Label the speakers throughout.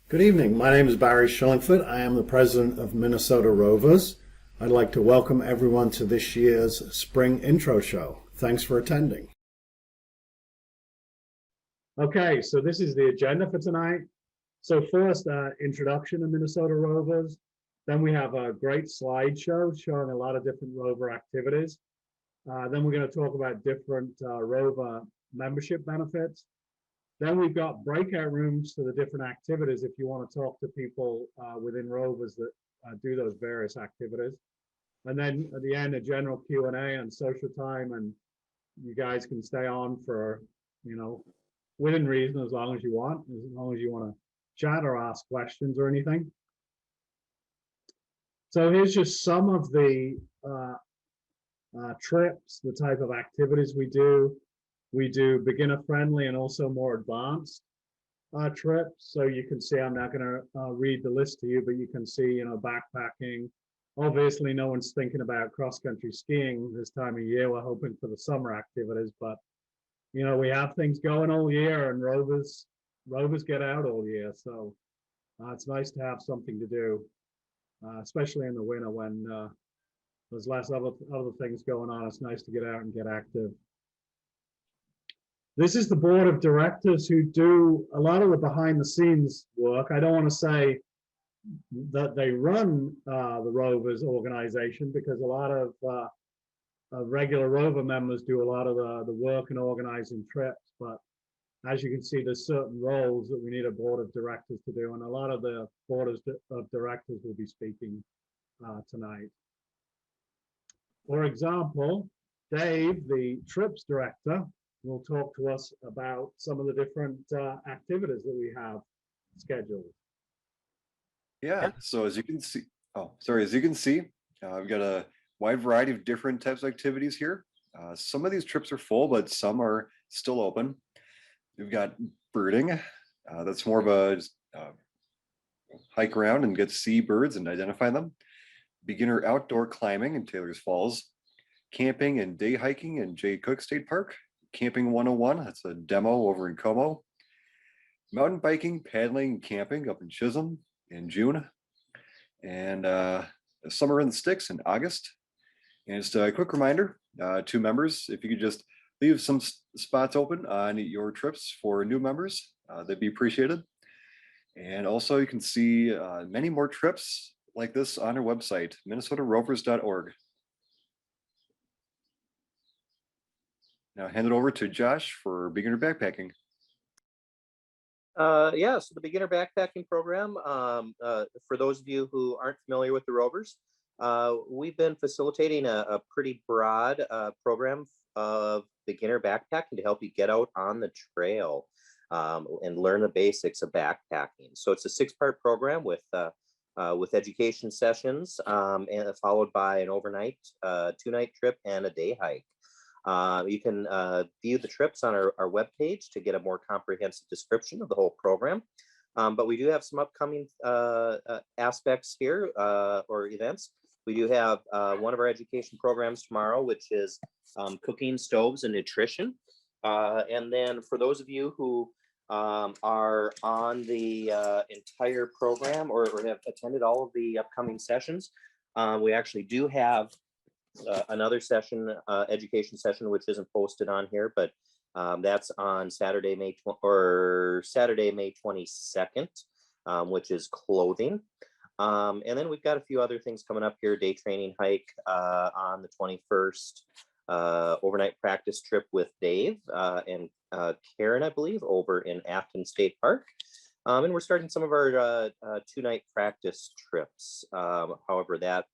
Speaker 1: Good evening. My name is Barry Shillingford. I am the president of Minnesota Rovers. I'd like to welcome everyone to this year's spring intro show. Thanks for attending.
Speaker 2: Okay, so this is the agenda for tonight. So first, introduction to Minnesota Rovers. Then we have a great slideshow showing a lot of different Rover activities. Then we're going to talk about different Rover membership benefits. Then we've got breakout rooms for the different activities if you want to talk to people within Rovers that do those various activities. And then at the end, a general Q&A and social time, and you guys can stay on for, within reason as long as you want to chat or ask questions or anything. So here's just some of the trips, the type of activities we do. We do beginner friendly and also more advanced trips. So you can see, I'm not going to read the list to you, but you can see, backpacking. Obviously, no one's thinking about cross-country skiing this time of year. We're hoping for the summer activities, but we have things going all year, and Rovers get out all year. So it's nice to have something to do, especially in the winter when there's less other things going on. It's nice to get out and get active. This is the board of directors who do a lot of the behind the scenes work. I don't want to say that they run the Rovers organization, because a lot of regular Rover members do a lot of the work and organizing trips. But as you can see, there's certain roles that we need a board of directors to do, and a lot of the board of directors will be speaking tonight. For example, Dave, the trips director, will talk to us about some of the different activities that we have scheduled.
Speaker 3: Yeah, so as you can see, we've got a wide variety of different types of activities here. Some of these trips are full, but some are still open. We've got birding. That's more of a hike around and get to see birds and identify them. Beginner outdoor climbing in Taylor's Falls. Camping and day hiking in Jay Cook State Park. Camping 101, that's a demo over in Como. Mountain biking, paddling, and camping up in Chisholm in June. And summer in the sticks in August. And just a quick reminder to members, if you could just leave some spots open on your trips for new members, that'd be appreciated. And also you can see many more trips like this on our website, minnesotarovers.org. Now hand it over to Josh for beginner backpacking.
Speaker 4: So the beginner backpacking program, for those of you who aren't familiar with the Rovers, we've been facilitating a pretty broad program of beginner backpacking to help you get out on the trail and learn the basics of backpacking. So it's a 6-part program with education sessions and followed by an overnight 2-night trip and a day hike. You can view the trips on our webpage to get a more comprehensive description of the whole program. But we do have some upcoming aspects here or events. We do have one of our education programs tomorrow, which is cooking, stoves, and nutrition. And then for those of you who are on the entire program or have attended all of the upcoming sessions, we actually do have another session, education session, which isn't posted on here, but that's on Saturday, May 22nd, which is clothing. And then we've got a few other things coming up here. Day training hike on the 21st, overnight practice trip with Dave and Karen, I believe, over in Afton State Park. And we're starting some of our 2-night practice trips. However, that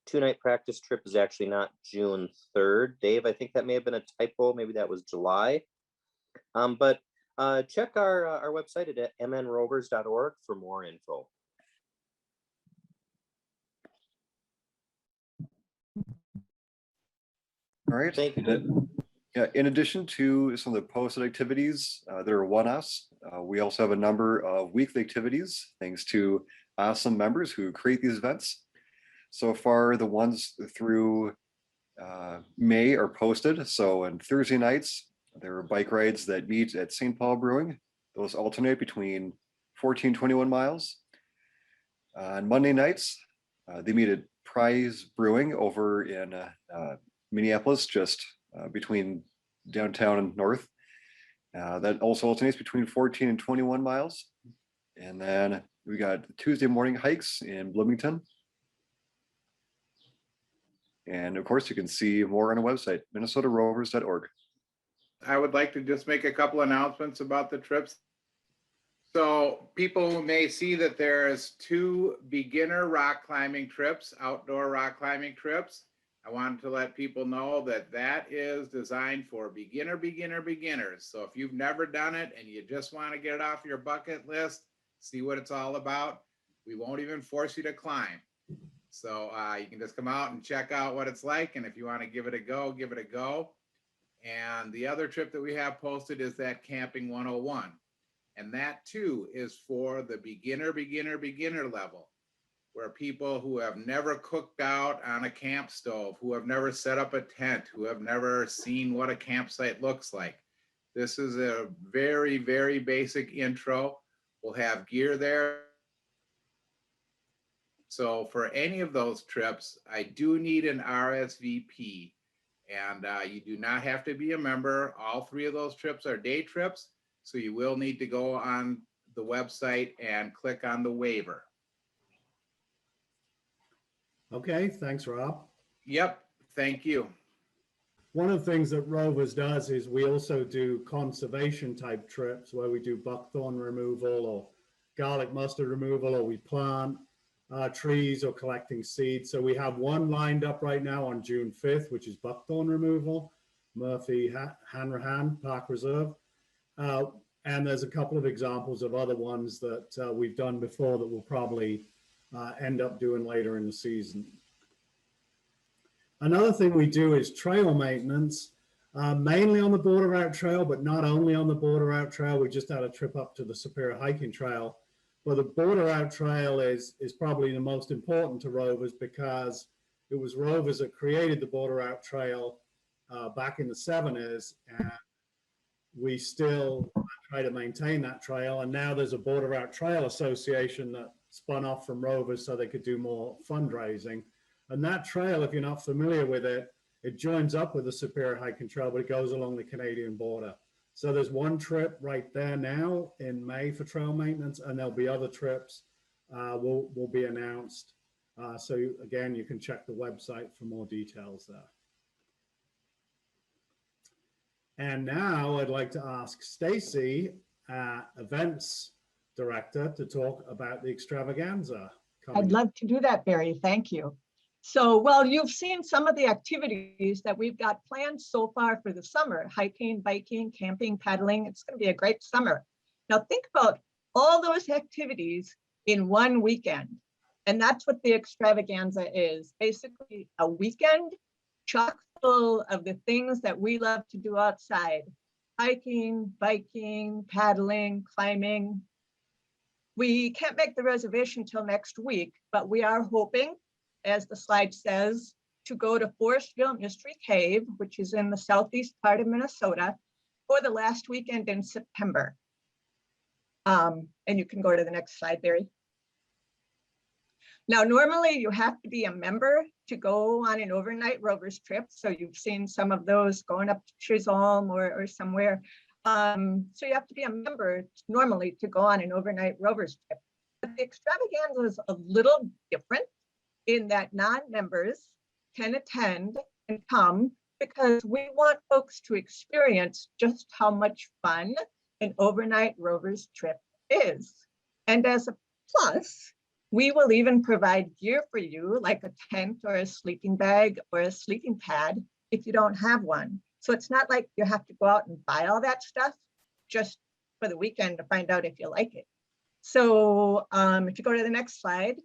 Speaker 4: 2-night practice trip is actually not June 3rd. Dave, I think that may have been a typo. Maybe that was July. But check our website at mnrovers.org for more info.
Speaker 3: All right.
Speaker 4: Thank you.
Speaker 3: Yeah, in addition to some of the posted activities that are one-offs, we also have a number of weekly activities, thanks to awesome members who create these events. So far, the ones through May are posted. So on Thursday nights, there are bike rides that meet at St. Paul Brewing. Those alternate between 14, 21 miles. On Monday nights, they meet at Prize Brewing over in Minneapolis, just between downtown and north. That also alternates between 14 and 21 miles. And then we got Tuesday morning hikes in Bloomington. And of course, you can see more on our website, minnesotarovers.org.
Speaker 5: I would like to just make a couple announcements about the trips. So people may see that there's 2 beginner rock climbing trips, outdoor rock climbing trips. I wanted to let people know that that is designed for beginners. So if you've never done it and you just want to get it off your bucket list, see what it's all about, we won't even force you to climb. So you can just come out and check out what it's like. And if you want to give it a go, give it a go. And the other trip that we have posted is that Camping 101. And that too is for the beginner level, where people who have never cooked out on a camp stove, who have never set up a tent, who have never seen what a campsite looks like. This is a very, very basic intro. We'll have gear there. So for any of those trips, I do need an RSVP. And you do not have to be a member. All 3 of those trips are day trips. So you will need to go on the website and click on the waiver.
Speaker 1: Okay, thanks, Rob.
Speaker 5: Yep, thank you.
Speaker 1: One of the things that Rovers does is we also do conservation type trips where we do buckthorn removal or garlic mustard removal, or we plant trees or collecting seeds. So we have one lined up right now on June 5th, which is buckthorn removal, Murphy Hanrahan Park Reserve. And there's a couple of examples of other ones that we've done before that we'll probably end up doing later in the season. Another thing we do is trail maintenance, mainly on the Border Out Trail, but not only on the Border Out Trail. We just had a trip up to the Superior Hiking Trail. But the Border Out Trail is probably the most important to Rovers because it was Rovers that created the Border Out Trail back in the 70s. And we still try to maintain that trail. And now there's a Border Out Trail Association that spun off from Rovers so they could do more fundraising. And that trail, if you're not familiar with it, it joins up with the Superior Hiking Trail, but it goes along the Canadian border. So there's one trip right there now in May for trail maintenance, and there'll be other trips will be announced. So again, you can check the website for more details there. And now I'd like to ask Stacy, events director, to talk about the extravaganza.
Speaker 6: I'd love to do that, Barry. Thank you. So, well, you've seen some of the activities that we've got planned so far for the summer: hiking, biking, camping, paddling. It's going to be a great summer. Now think about all those activities in one weekend. And that's what the extravaganza is. Basically a weekend chock full of the things that we love to do outside: hiking, biking, paddling, climbing. We can't make the reservation till next week, but we are hoping, as the slide says, to go to Forestville Mystery Cave, which is in the southeast part of Minnesota, for the last weekend in September. And you can go to the next slide, Barry. Now, normally you have to be a member to go on an overnight Rovers trip. So you've seen some of those going up to Chisholm or somewhere. So you have to be a member normally to go on an overnight Rovers trip. But the extravaganza is a little different in that non-members can attend and come because we want folks to experience just how much fun an overnight Rovers trip is. And as a plus, we will even provide gear for you, like a tent or a sleeping bag or a sleeping pad if you don't have one. So it's not like you have to go out and buy all that stuff just for the weekend to find out if you like it. So if you go to the next slide,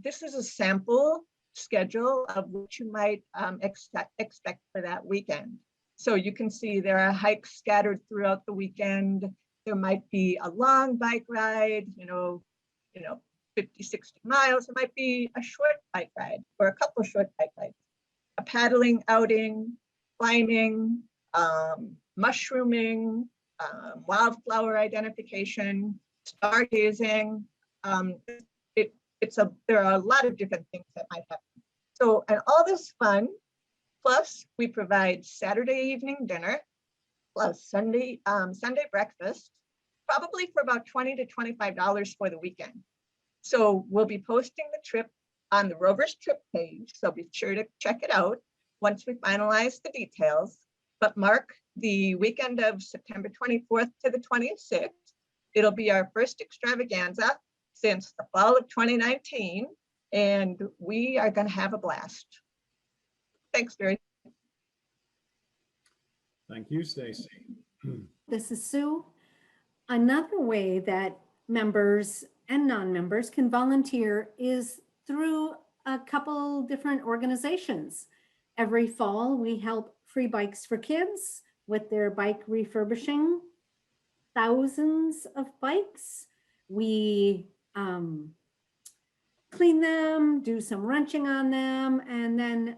Speaker 6: this is a sample schedule of what you might expect for that weekend. So you can see there are hikes scattered throughout the weekend. There might be a long bike ride, 50, 60 miles. It might be a short bike ride or a couple short bike rides, a paddling outing, climbing, mushrooming, wildflower identification. stargazing. There are a lot of different things that might happen. So, and all this fun, plus we provide Saturday evening dinner, plus Sunday breakfast, probably for about $20 to $25 for the weekend. So we'll be posting the trip on the Rovers trip page, so be sure to check it out once we finalize the details. But mark the weekend of September 24th to the 26th. It'll be our first extravaganza since the fall of 2019, and we are going to have a blast. Thanks, Barry.
Speaker 1: Thank you, Stacy.
Speaker 7: This is Sue. Another way that members and non-members can volunteer is through a couple different organizations. Every fall, we help Free Bikes for Kids with their bike refurbishing. Thousands of bikes. We clean them, do some wrenching on them, and then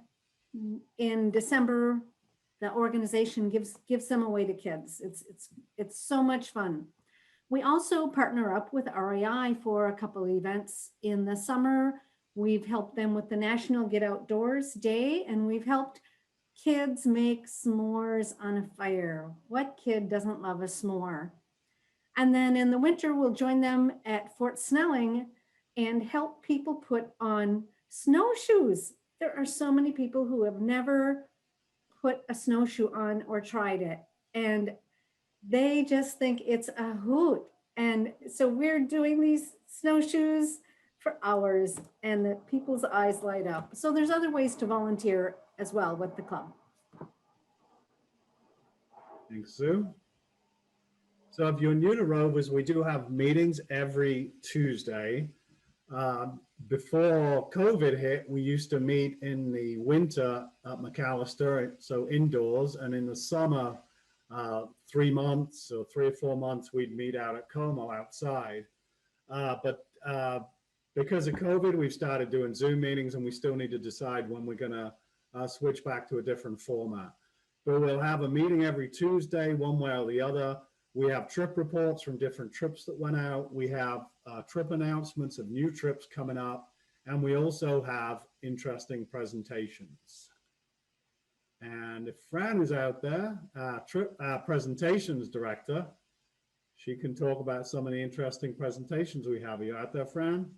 Speaker 7: in December, the organization gives them away to kids. It's so much fun. We also partner up with REI for a couple events in the summer. We've helped them with the National Get Outdoors Day, and we've helped kids make s'mores on a fire. What kid doesn't love a s'more? And then in the winter, we'll join them at Fort Snelling and help people put on snowshoes. There are so many people who have never put a snowshoe on or tried it, and they just think it's a hoot. And so we're doing these snowshoes for hours, and the people's eyes light up. So there's other ways to volunteer as well with the club.
Speaker 1: Thanks, Sue. So if you're new to Rovers, we do have meetings every Tuesday. Before COVID hit, we used to meet in the winter at McAllister, so indoors, and in the summer, 3 months or 3 or 4 months, we'd meet out at Como outside. But because of COVID, we've started doing Zoom meetings, and we still need to decide when we're gonna switch back to a different format. But we'll have a meeting every Tuesday, one way or the other. We have trip reports from different trips that went out. We have trip announcements of new trips coming up. And we also have interesting presentations. And if Fran is out there, trip presentations director, she can talk about some of the interesting presentations we have. Are you out there, Fran?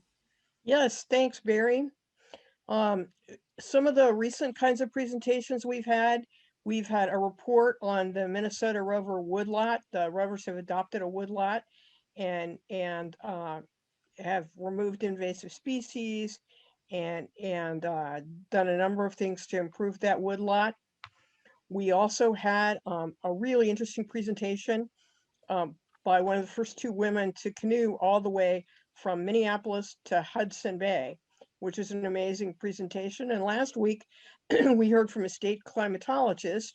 Speaker 8: Yes, thanks, Barry. Some of the recent kinds of presentations we've had a report on the Minnesota Rover woodlot. The Rovers have adopted a woodlot and have removed invasive species and done a number of things to improve that woodlot. We also had a really interesting presentation by one of the first 2 women to canoe all the way from Minneapolis to Hudson Bay, which is an amazing presentation. And last week, we heard from a state climatologist,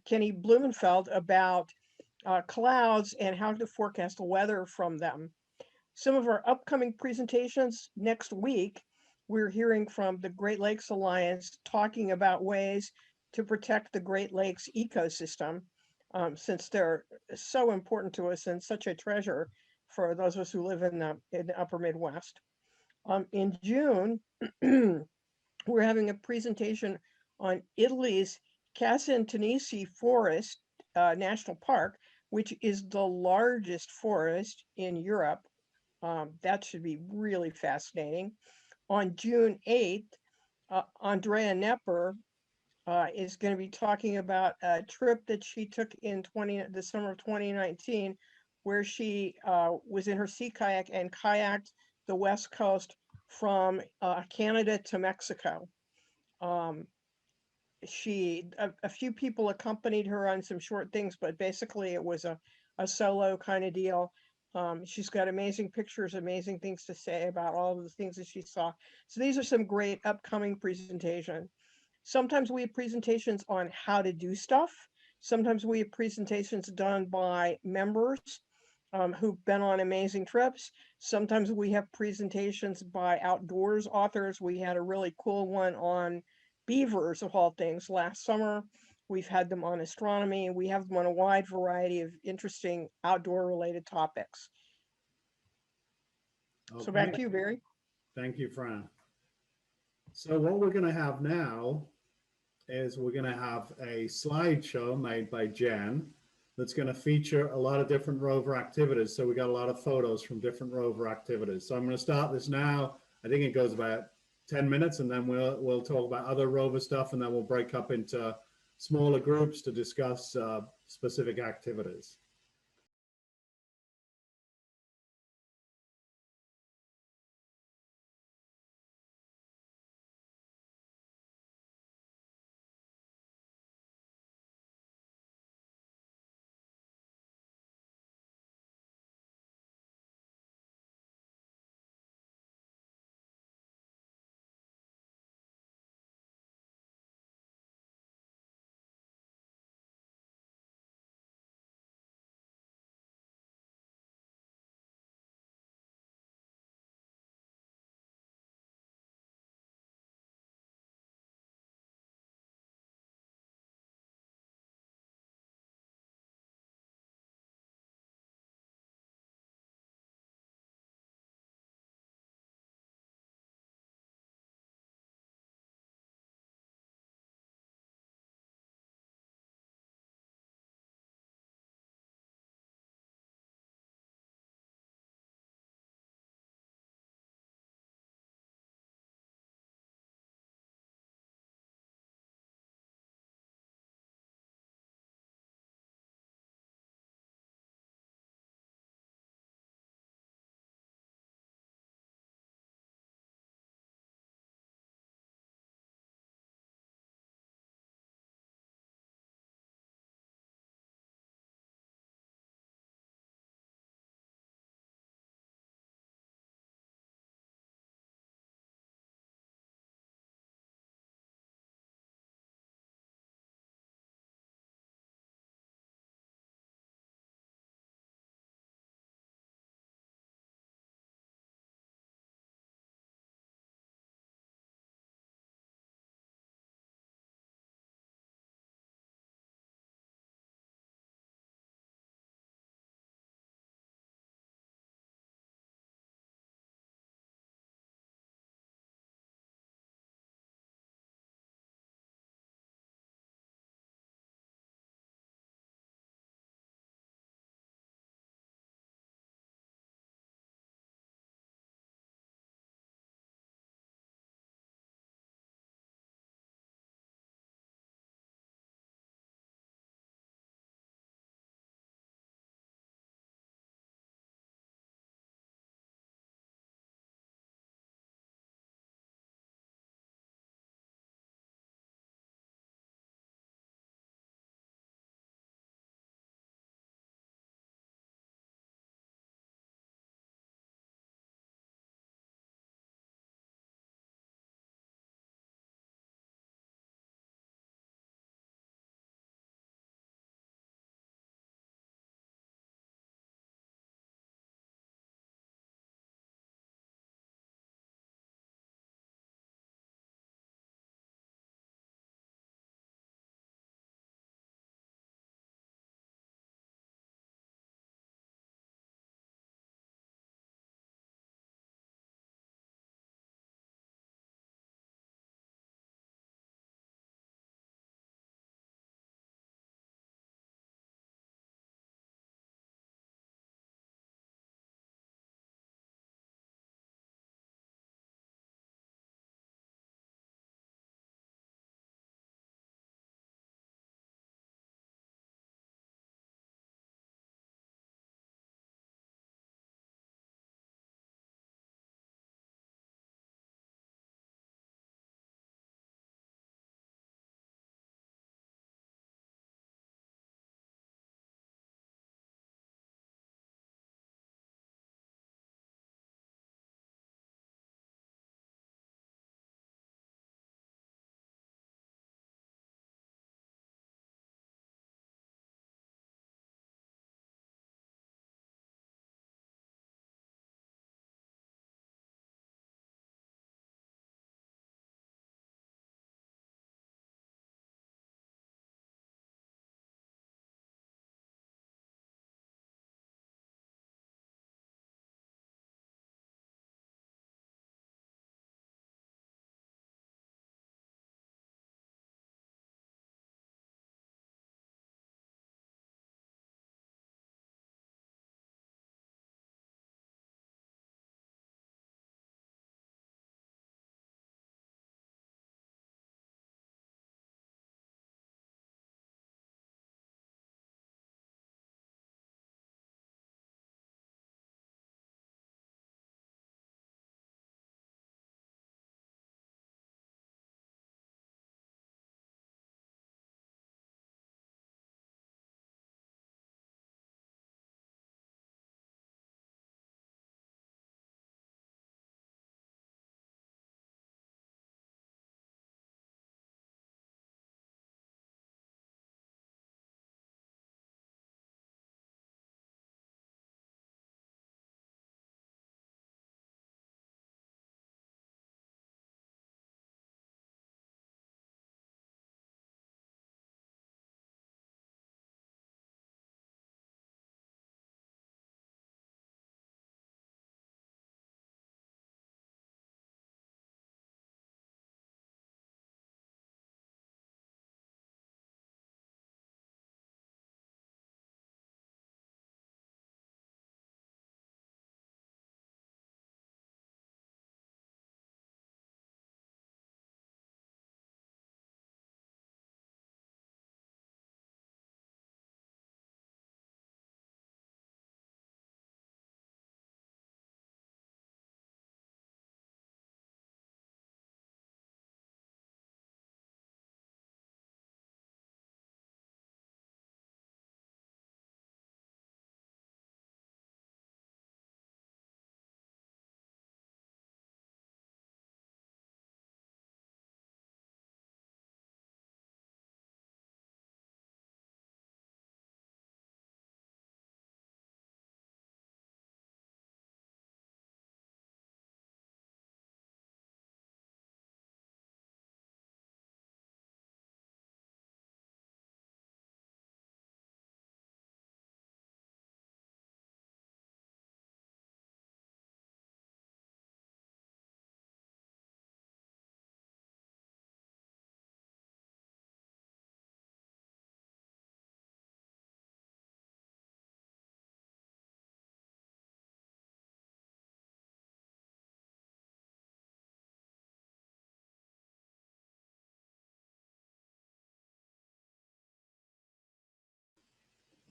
Speaker 8: Kenny Blumenfeld, about clouds and how to forecast the weather from them. Some of our upcoming presentations next week, we're hearing from the Great Lakes Alliance talking about ways to protect the Great Lakes ecosystem, since they're so important to us and such a treasure for those of us who live in the upper Midwest. In June, we're having a presentation on Italy's Casentinici Forest National Park, which is the largest forest in Europe. That should be really fascinating. On June 8th, Andrea Nepper is going to be talking about a trip that she took in the summer of 2019, where she was in her sea kayak and kayaked the West Coast from Canada to Mexico. A few people accompanied her on some short things, but basically it was a solo kind of deal. She's got amazing pictures, amazing things to say about all of the things that she saw. So these are some great upcoming presentations. Sometimes we have presentations on how to do stuff. Sometimes we have presentations done by members who've been on amazing trips. Sometimes we have presentations by outdoors authors. We had a really cool one on beavers, of all things, last summer. We've had them on astronomy. We have them on a wide variety of interesting outdoor related topics. So back
Speaker 1: Okay.
Speaker 8: to you, Barry.
Speaker 1: Thank you, Fran. So what we're going to have now is we're going to have a slideshow made by Jen that's going to feature a lot of different rover activities. So we got a lot of photos from different rover activities. So I'm going to start this now. I think it goes about 10 minutes, and then we'll talk about other rover stuff, and then we'll break up into smaller groups to discuss specific activities.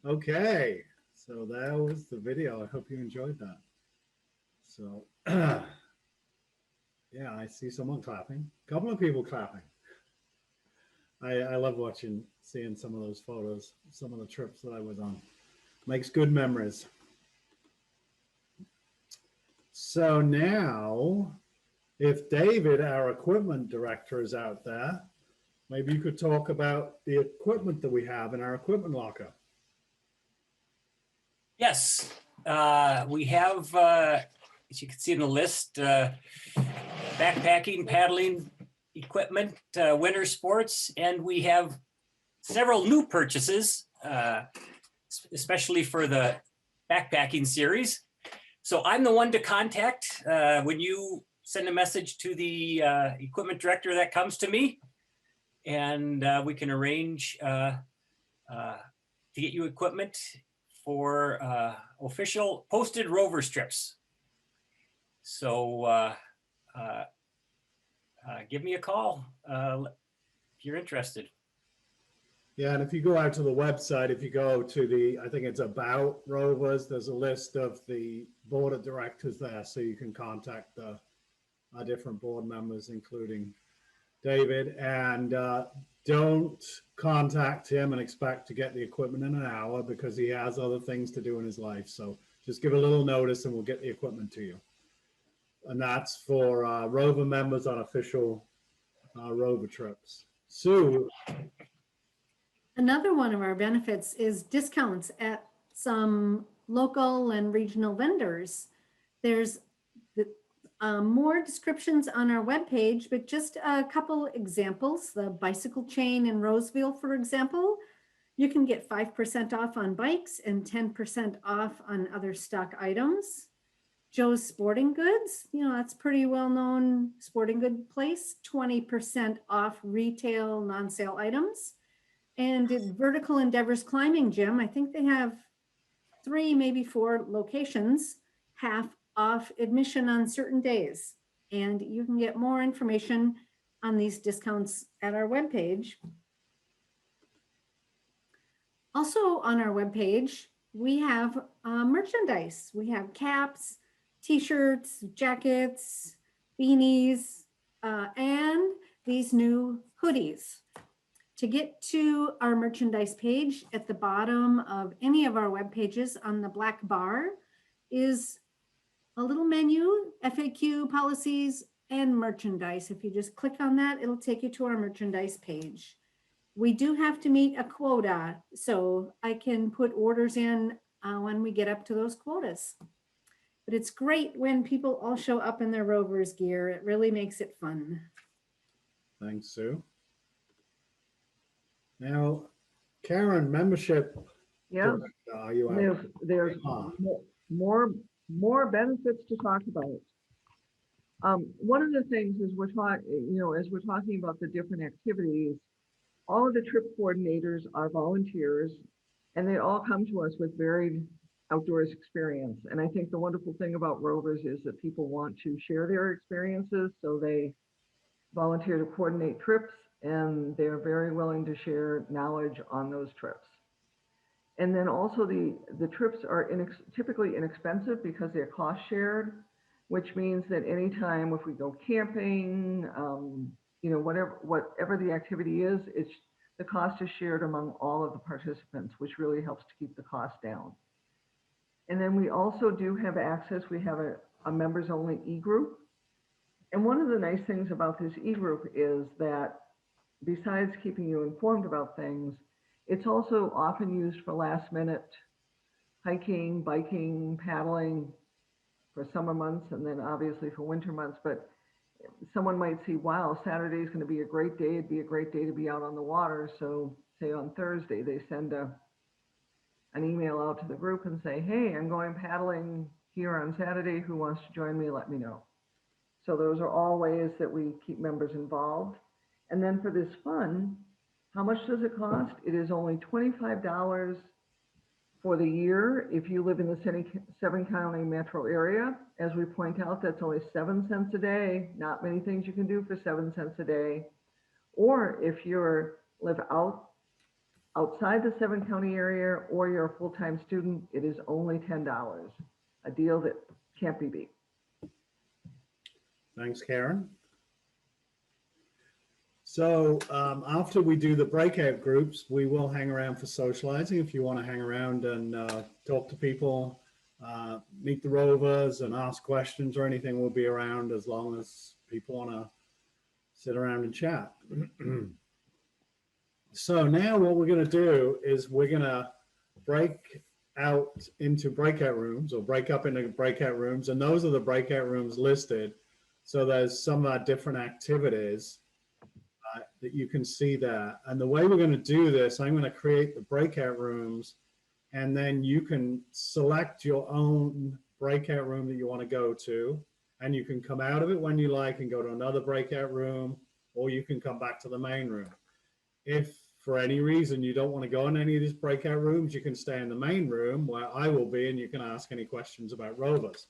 Speaker 1: Okay, so that was the video. I hope you enjoyed that. So, yeah, I see someone clapping. A couple of people clapping. I love seeing some of those photos, some of the trips that I was on. Makes good memories. So now, if David, our equipment director, is out there, maybe you could talk about the equipment that we have in our equipment locker.
Speaker 9: Yes, we have, as you can see in the list, backpacking, paddling equipment, winter sports, and we have several new purchases, especially for the backpacking series. So I'm the one to contact when you send a message to the equipment director that comes to me, and we can arrange to get you equipment for official posted Rovers trips. So give me a call if you're interested.
Speaker 1: Yeah, and if you go out to the website, if you go to I think it's About Rovers, there's a list of the board of directors there, so you can contact our different board members, including David, and don't contact him and expect to get the equipment in an hour because he has other things to do in his life. So just give a little notice and we'll get the equipment to you. And that's for Rover members on official Rover trips. Sue.
Speaker 7: Another one of our benefits is discounts at some local and regional vendors. There's more descriptions on our webpage, but just a couple examples. The bicycle chain in Roseville, for example, you can get 5% off on bikes and 10% off on other stock items. Joe's Sporting Goods, that's pretty well-known sporting good place, 20% off retail non-sale items. And at Vertical Endeavors Climbing Gym, I think they have 3, maybe 4 locations, half off admission on certain days. And you can get more information on these discounts at our webpage. Also on our webpage, we have merchandise. We have caps, t-shirts, jackets, beanies, and these new hoodies. To get to our merchandise page, at the bottom of any of our web pages on the black bar is a little menu, FAQ, policies, and merchandise. If you just click on that, it'll take you to our merchandise page. We do have to meet a quota, so I can put orders in when we get up to those quotas. But it's great when people all show up in their Rovers gear. It really makes it fun.
Speaker 1: Thanks, Sue. Now, Karen, membership.
Speaker 10: Yeah,
Speaker 1: Are you out?
Speaker 10: there's more benefits to talk about. One of the things is as we're talking about the different activities, all of the trip coordinators are volunteers, and they all come to us with varied outdoors experience. And I think the wonderful thing about Rovers is that people want to share their experiences, so they volunteer to coordinate trips, and they're very willing to share knowledge on those trips. And then also the trips are typically inexpensive because they're cost shared, which means that anytime if we go camping, whatever the activity is, the cost is shared among all of the participants, which really helps to keep the cost down. And then we also do have access. We have a members only e-group. And one of the nice things about this e-group is that besides keeping you informed about things, it's also often used for last minute hiking, biking, paddling for summer months, and then obviously for winter months. But someone might see, wow, Saturday is going to be a great day. It'd be a great day to be out on the water. So say on Thursday, they send an email out to the group and say, hey, I'm going paddling here on Saturday. Who wants to join me? Let me know. So those are all ways that we keep members involved. And then for this fund, how much does it cost? It is only $25 for the year if you live in the 7-county metro area. As we point out, that's only 7 cents a day. Not many things you can do for 7 cents a day. Or if you live outside the 7-county area or you're a full-time student, it is only $10, a deal that can't be beat.
Speaker 1: Thanks, Karen. So after we do the breakout groups, we will hang around for socializing. If you want to hang around and talk to people, meet the Rovers and ask questions or anything, we'll be around as long as people want to sit around and chat. So now what we're going to do is we're going to break out into breakout rooms, or break up into breakout rooms. And those are the breakout rooms listed. So there's some different activities that you can see there. And the way we're going to do this, I'm going to create the breakout rooms, and then you can select your own breakout room that you want to go to, and you can come out of it when you like and go to another breakout room, or you can come back to the main room. If for any reason you don't want to go in any of these breakout rooms, you can stay in the main room where I will be, and you can ask any questions about Rovers.